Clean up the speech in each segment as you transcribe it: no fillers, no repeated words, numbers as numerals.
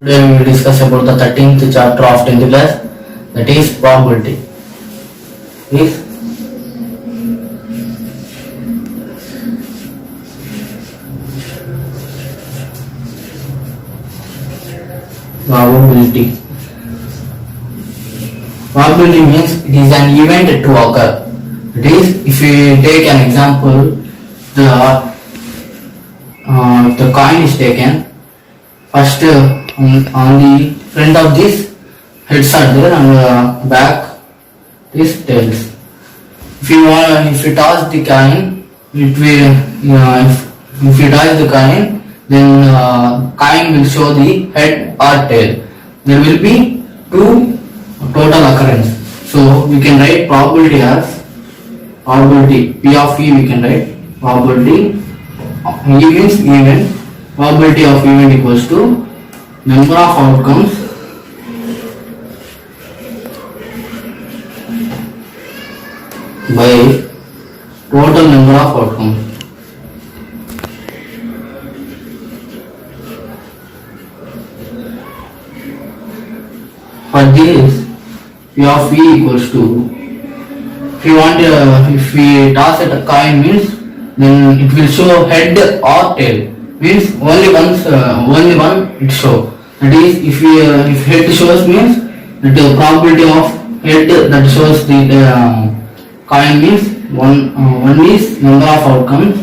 Today we will discuss about the 13th chapter of 10th class, that is probability. Is probability. Probability means it is an event to occur. It is, if we take an example, the coin is taken. First, on the front of this, heads are there, and back is tails. If you toss the coin, it will. If you toss the coin, then coin will show the head or tail. There will be two total occurrence. So we can write probability as probability P of E. We can write probability. E means event. Probability of event equals to number of outcomes by total number of outcomes. For this, P of E equals to, if we toss at a coin means, then it will show head or tail. Means only one it show. That is, if head shows means the probability of head that shows the coin means one is number of outcomes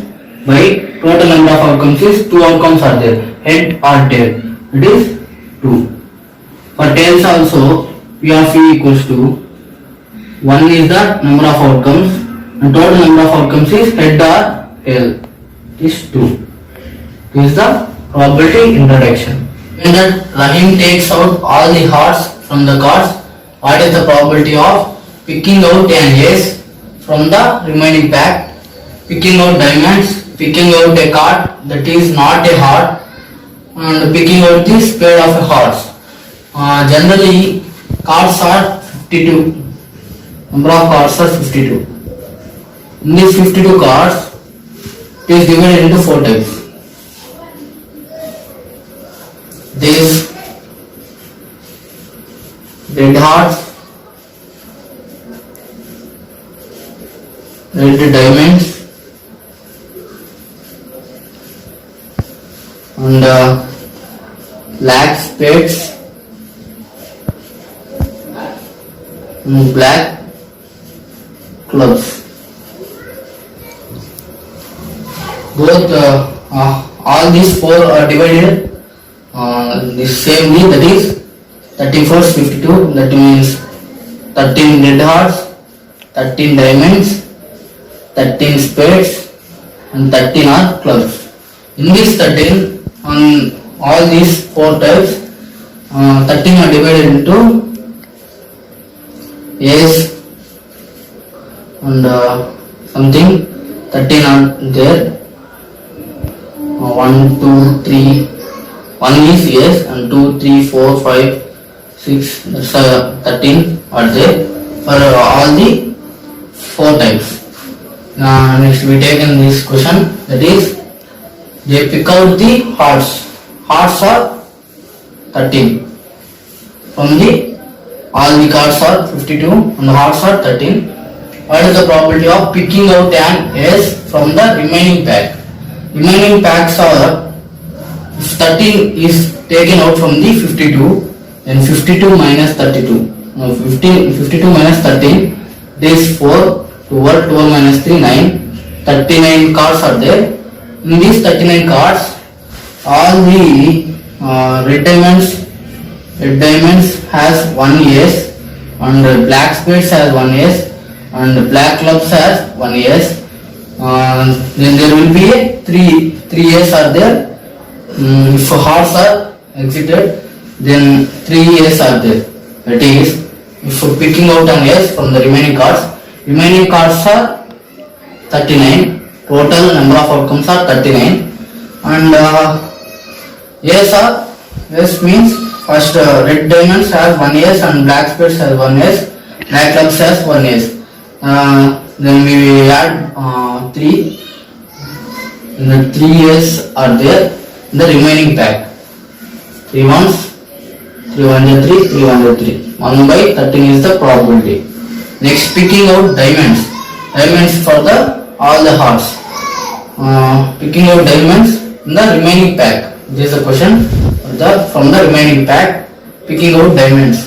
by total number of outcomes is two outcomes are there, head or tail. It is 2. For tails also, P of E equals to 1 is the number of outcomes and total number of outcomes is head or tail is 2. This is the probability introduction. When that Rahim takes out all the hearts from the cards, what is the probability of picking out an ace from the remaining pack, picking out diamonds, picking out a card that is not a heart, and picking out the spade of a horse. Generally, cards are 52. Number of cards are 52. In these 52 cards, it is divided into 4 types. These red hearts, red diamonds, and black spades, and black clubs. Both all these 4 are divided the same way, that is 31st 52, that means 13 red hearts, 13 diamonds, 13 spades, and 13 are clubs. In this 13, on all these 4 types, 13 are divided into ace and something. 13 are there. 1, 2, 3. 1 is yes, and 2, 3, 4, 5, 6, that's 13 are there for all the 4 types. Next we take in this question, that is, they pick out the hearts. Hearts are 13. From the all the cards are 52 and the hearts are 13. What is the probability of picking out an ace from the remaining pack? Remaining packs are, if 13 is taken out from the 52, then 52 minus 32. 52 minus 13, this is 4, 12 minus 3, 9. 39 cards are there. In these 39 cards, all the red diamonds has 1 ace, and black spades has 1 ace, and black clubs has 1 ace. Then there will be 3 ace are there. If hearts are exited, then 3 ace are there. That is, if picking out an ace from the remaining cards are 39. Total number of outcomes are 39. And ace means first red diamonds has 1 ace and black spades has 1 ace, black clubs has 1 ace. Then we add 3. The 3 ace are there in the remaining pack. 3 ones, 3 1 is 3, 3 1 is 3. 1 by 13 is the probability. Next, picking out diamonds. Diamonds for the all the hearts. Picking out diamonds in the remaining pack. This is a question. From the remaining pack, picking out diamonds.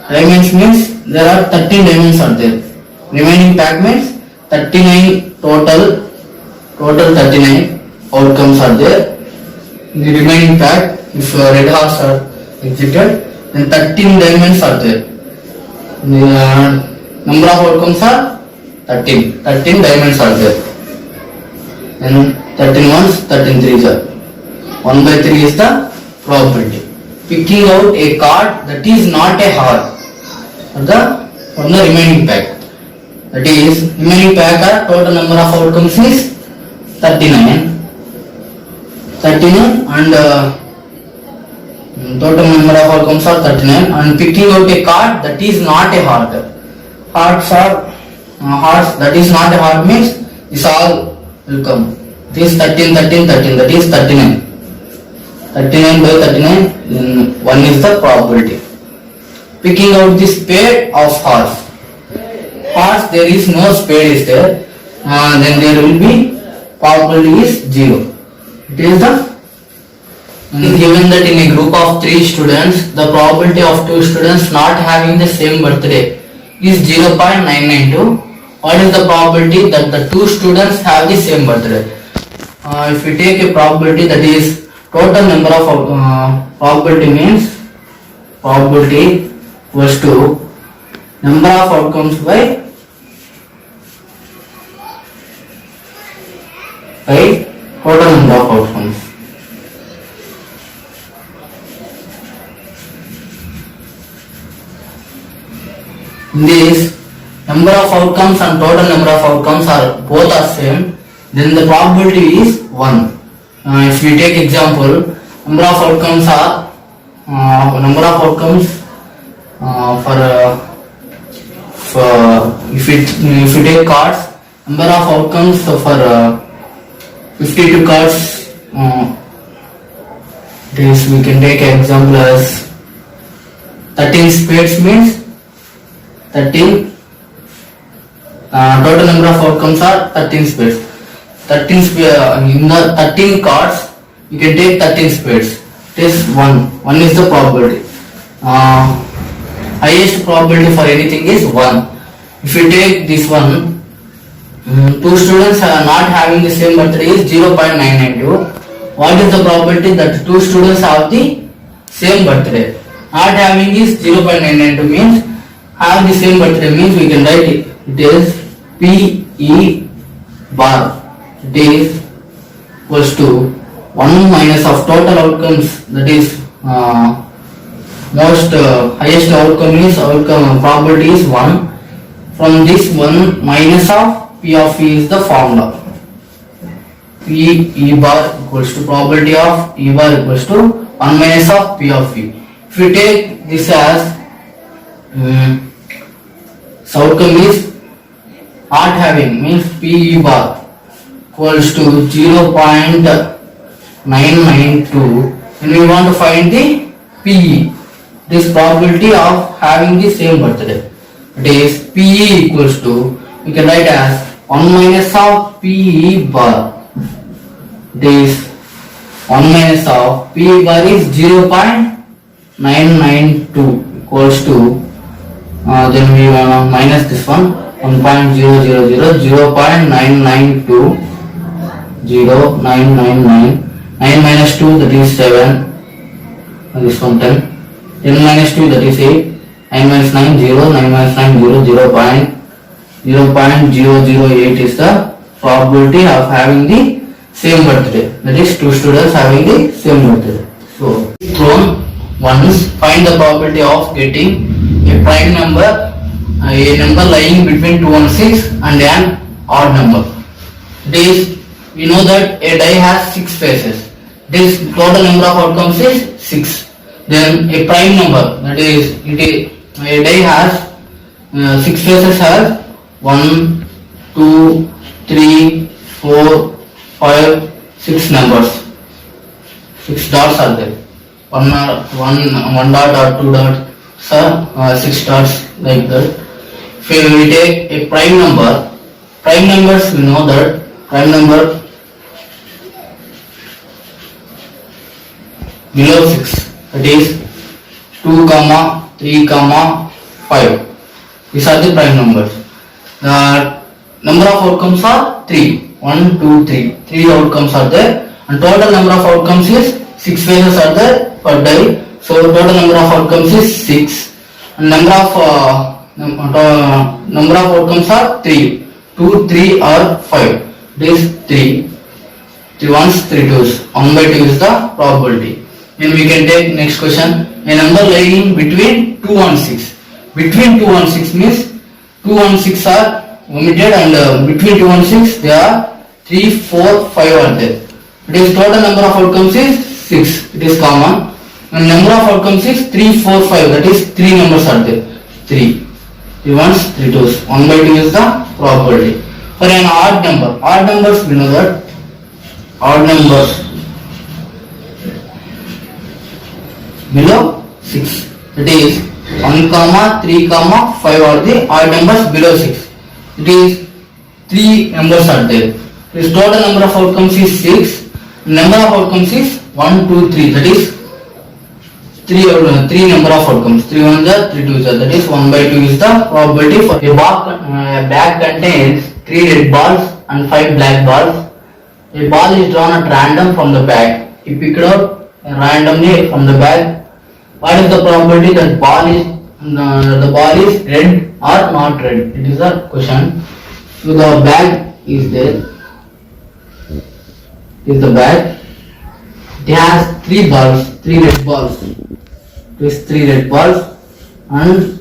Diamonds means there are 13 diamonds are there. Remaining pack means 39 total 39 outcomes are there. In the remaining pack, if red hearts are exited, then 13 diamonds are there. The number of outcomes are 13. 13 diamonds are there. Then 13 ones, 13 threes are. 1 by 3 is the probability. Picking out a card that is not a heart from the remaining pack. That is, remaining pack are total number of outcomes is 39 and total number of outcomes are 39, and picking out a card that is not a heart. Hearts that is not a heart means this all will come. This 13, 13, 13, that is 39. 39 by 39, then 1 is the probability. Picking out the spade of hearts. Hearts, there is no spade is there, then there will be probability is 0. It is given that in a group of 3 students, the probability of 2 students not having the same birthday is 0.992. What is the probability that the 2 students have the same birthday? If we take a probability, that is total number of probability means probability equals to number of outcomes by total number of outcomes. In this, number of outcomes and total number of outcomes are both are same, then the probability is 1. If we take example, number of outcomes are if we take cards, number of outcomes for 52 cards. This we can take an example as 13 spades means 13. Total number of outcomes are 13 spades. In the 13 cards, you can take 13 spades. It is 1. 1 is the probability. Highest probability for anything is 1. If you take this one, 2 students are not having the same birthday is 0.992. What is the probability that 2 students have the same birthday? Not having is 0.992 means have the same birthday means we can write it. It is PE bar. It is equals to 1 minus of total outcomes, that is highest outcome is probability is 1. From this 1 minus of P of E is the formula. P E bar equals to probability of E bar equals to 1 minus of P of E. If we take this as outcome is not having means P E bar equals to 0.992, and we want to find the PE, this probability of having the same birthday. It is PE equals to, we can write as 1 minus of PE bar. It is 1 minus of PE bar is 0.992 equals to, then we want to minus this one, 1.000, 0.992, 0999, 9 minus 2 that is 7, this one 10, 10 minus 2 that is 8, 9 minus 9 0, 9 minus 9 0, 0.008 is the probability of having the same birthday, that is 2 students having the same birthday. So, thrown once, find the probability of getting a prime number, a number lying between 2 and 6 and an odd number. This, we know that a die has 6 faces. This total number of outcomes is 6. Then a prime number, that is, a die has 6 faces has 1, 2, 3, 4, 5, 6 numbers. 6 dots are there. one dot or two dots, sir, six dots like that. If we take a prime numbers we know that prime number below 6, that is 2 comma 3 comma 5. These are the prime numbers. The number of outcomes are 3. 1, 2, 3. 3 outcomes are there, and total number of outcomes is 6 phases are there per die. So total number of outcomes is 6. And number of outcomes are 3. 2, 3 or 5. This 3. 3 ones, 3 twos. 1 by 2 is the probability. Then we can take next question. A number lying between 2 and 6. Between 2 and 6 means 2 and 6 are omitted, and between 2 and 6 there are 3, 4, 5 are there. It is total number of outcomes is 6. It is common. And number of outcomes is 3, 4, 5. That is 3 numbers are there. 3. 3 ones, 3 twos. 1 by 2 is the probability. For an odd numbers we know that odd numbers below 6. That is 1 comma 3 comma 5 are the odd numbers below 6. It is 3 numbers are there. This total number of outcomes is 6. Number of outcomes is 1, 2, 3. That is 3 number of outcomes. 3 ones are 3 twos are. That is 1 by 2 is the probability. For a bag contains 3 red balls and 5 black balls. A ball is drawn at random from the bag. He picked out randomly from the bag. What is the probability that the ball is red or not red? It is a question. So the bag is there. Is the bag. It has 3 balls, 3 red balls. This 3 red balls and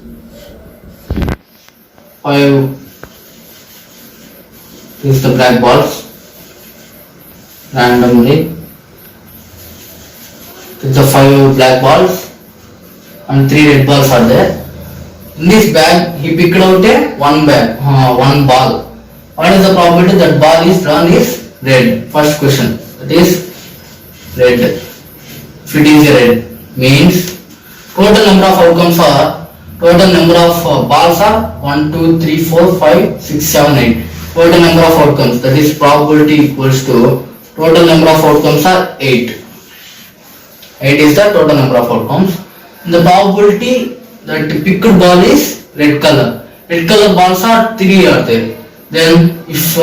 5. This the black balls. Randomly. It's the 5 black balls and 3 red balls are there. In this bag, he picked out one ball. What is the probability that ball is drawn is red? First question. That is red. If it is red, means total number of outcomes are total number of balls are 1, 2, 3, 4, 5, 6, 7, 8. Total number of outcomes, that is probability equals to total number of outcomes are 8. 8 is the total number of outcomes. The probability that picked ball is red color. Red color balls are 3 are there. Then if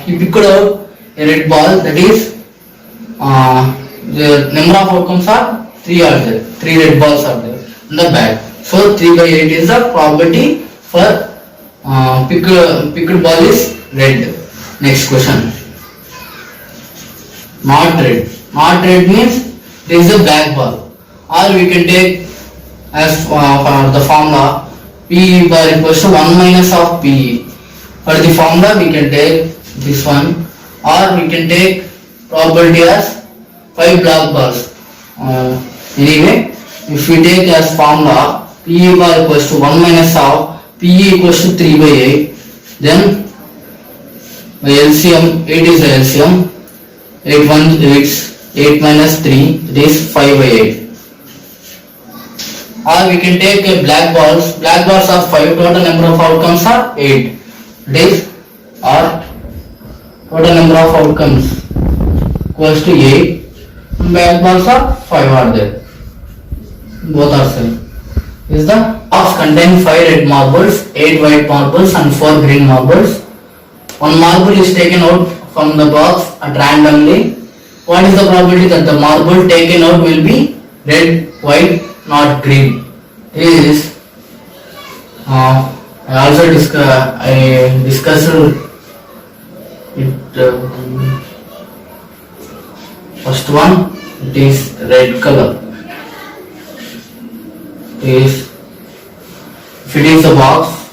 he picked out a red ball, that is the number of outcomes are 3 are there. 3 red balls are there in the bag. So 3 by 8 is the probability for picked ball is red. Next question. Not red. Not red means there is a black ball. Or we can take as the formula P bar equals to 1 minus of P. For the formula we can take this one, or we can take probability as 5 black balls. Anyway, if we take as formula P bar equals to 1 minus of P equals to 3 by 8, then by LCM, 8 is the LCM, 8 minus 3, it is 5 by 8. Or we can take a black balls are 5, total number of outcomes are 8. It is, or total number of outcomes equals to 8, black balls are 5 are there. Both are same. Is the box contain 5 red marbles, 8 white marbles and 4 green marbles. One marble is taken out from the box at randomly. What is the probability that the marble taken out will be red, white, not green? This is I also discussed it. First one, it is red color. If it is a box,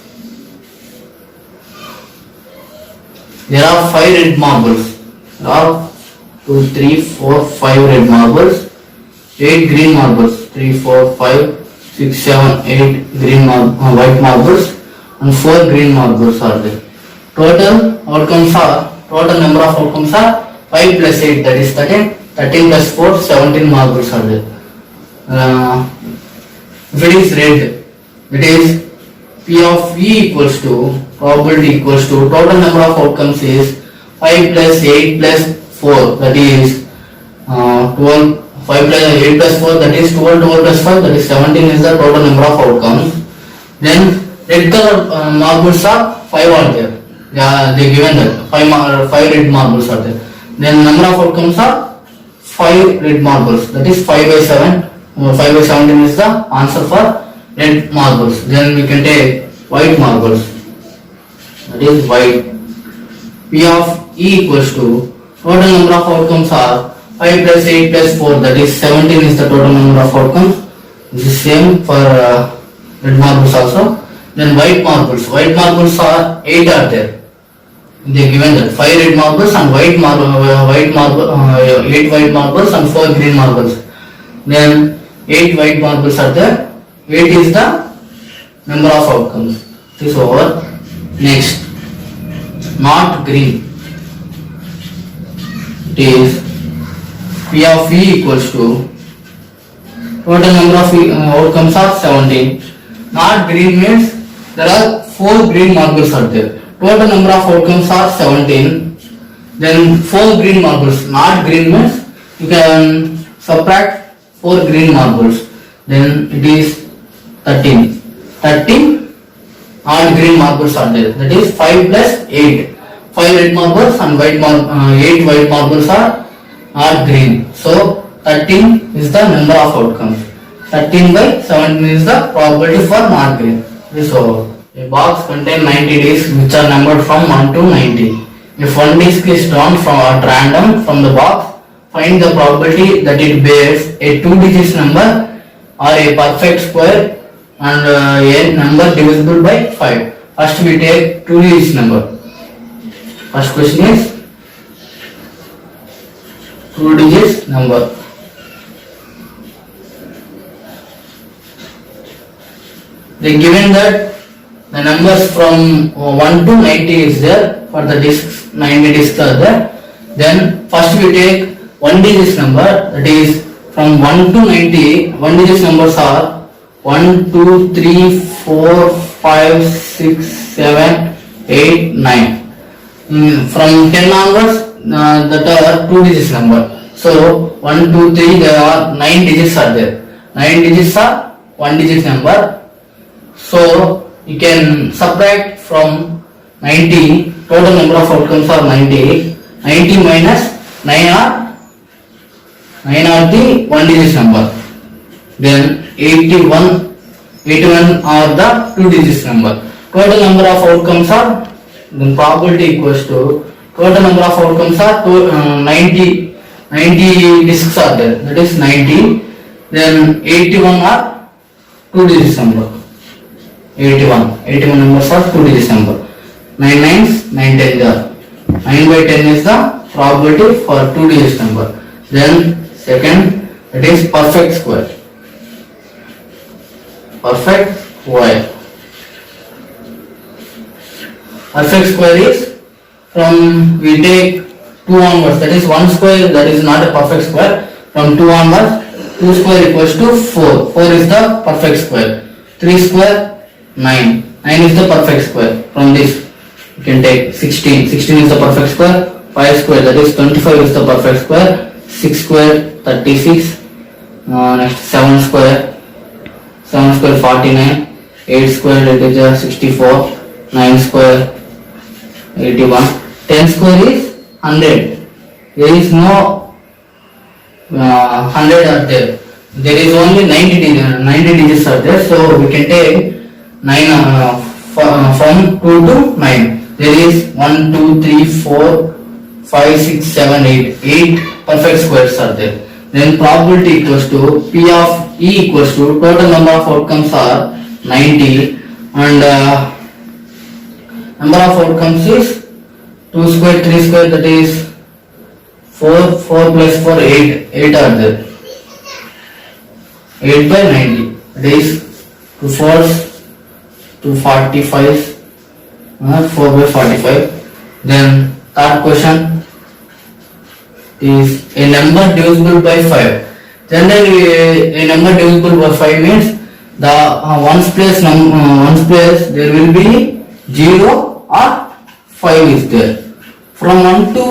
there are 5 red marbles. There are 2, 3, 4, 5 red marbles, 8 green marbles, 3, 4, 5, 6, 7, 8 white marbles and 4 green marbles are there. Total number of outcomes are 5 plus 8, that is 13. 13 plus 4, 17 marbles are there. if it is red, it is P of E equals to probability equals to total number of outcomes is 5 plus 8 plus 4, that is 12. 5 plus 8 plus 4, that is 12. 12 plus 5, that is 17 is the total number of outcomes. Then red color marbles are 5 are there. Yeah, they given that 5 red marbles are there. Then number of outcomes are 5 red marbles, that is 5 by 7. 5 by 17 is the answer for red marbles. Then we can take white marbles, that is white. P of E equals to total number of outcomes are 5 plus 8 plus 4, that is 17 is the total number of outcomes. This is same for red marbles also. Then white marbles. White marbles are 8 are there. They given that 5 red marbles and 8 white marbles and 4 green marbles. Then 8 white marbles are there. 8 is the number of outcomes. This is over. Next, not green. It is P of E equals to total number of outcomes are 17. Not green means there are 4 green marbles are there. Total number of outcomes are 17. Then 4 green marbles. Not green means you can subtract 4 green marbles. Then it is 13. 13 odd green marbles are there. That is 5 plus 8. 5 red marbles and 8 white marbles are green. So 13 is the number of outcomes. 13 by 17 is the probability for not green. This over. A box contains 90 discs which are numbered from 1 to 90. If one disc is drawn at random from the box, find the probability that it bears a 2-digit number or a perfect square and a number divisible by 5. First we take 2-digit number. First question is 2-digit number. They given that the numbers from 1 to 90 is there for the discs, 90 discs are there. Then first we take 1-digit number, that is from 1 to 90, 1-digit numbers are 1, 2, 3, 4, 5, 6, 7, 8, 9. From 10 onwards, that are 2-digit number. So 1, 2, 3, there are 9 digits are there. 9 digits are 1-digit number. So you can subtract from 90, total number of outcomes are 90. 90 minus 9 are the 1-digit number. Then 81 are the 2-digit number. Total number of outcomes are, then probability equals to total number of outcomes are 90 discs are there, that is 90. Then 81 are 2-digit number. 81 numbers are 2-digit number. 9 nines, 9 tens are. 9 by 10 is the probability for 2-digit number. Then second, it is perfect square. Perfect square. Perfect square is from we take 2 onwards, that is 1 square, that is not a perfect square. From 2 onwards, 2 square equals to 4. 4 is the perfect square. 3 square, 9. 9 is the perfect square. From this you can take 16. 16 is the perfect square. 5 square, that is 25 is the perfect square. 6 square, 36. Next 7 square. 7 square 49. 8 square, that is 64. 9 square 81. 10 square is 100. There is no 100 are there. There is only 90 digits are there. So we can take 9 from 2 to 9. There is 1, 2, 3, 4, 5, 6, 7, 8. 8 perfect squares are there. Then probability equals to P of E equals to total number of outcomes are 90 and number of outcomes is 2 square, 3 square, that is 4, 4 plus 4, 8. 8 are there. 8 by 90. That is 2 4s, 2 45s, 4 by 45. Then third question is a number divisible by 5. Generally, a number divisible by 5 means the ones place there will be 0 or 5 is there. From 1 to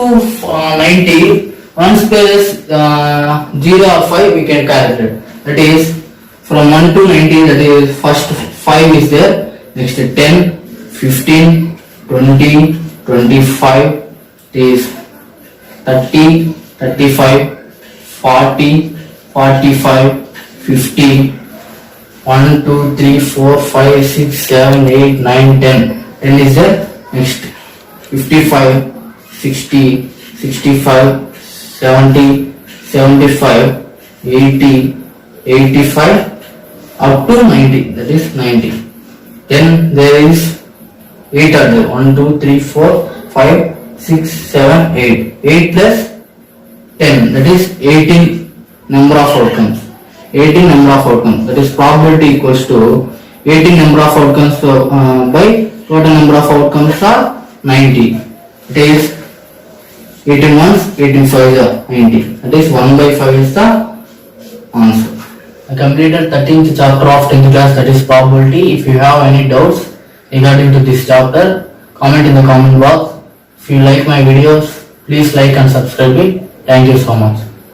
90, ones place 0 or 5 we can calculate. That is from 1 to 90, that is first 5 is there, next 10, 15, 20, 25, it is 30, 35, 40, 45, 50, 1, 2, 3, 4, 5, 6, 7, 8, 9, 10. 10 is there, next 55, 60, 65, 70, 75, 80, 85, up to 90, that is 90. Then there is 8 are there, 1, 2, 3, 4, 5, 6, 7, 8. 8 plus 10, that is 18 number of outcomes. 18 number of outcomes, that is probability equals to 18 number of outcomes by total number of outcomes are 90. It is 18 ones, 18 5s are 90. That is 1 by 5 is the answer. I completed 13th chapter of 10th class, that is probability. If you have any doubts regarding to this chapter, comment in the comment box. If you like my videos, please like and subscribe it. Thank you so much.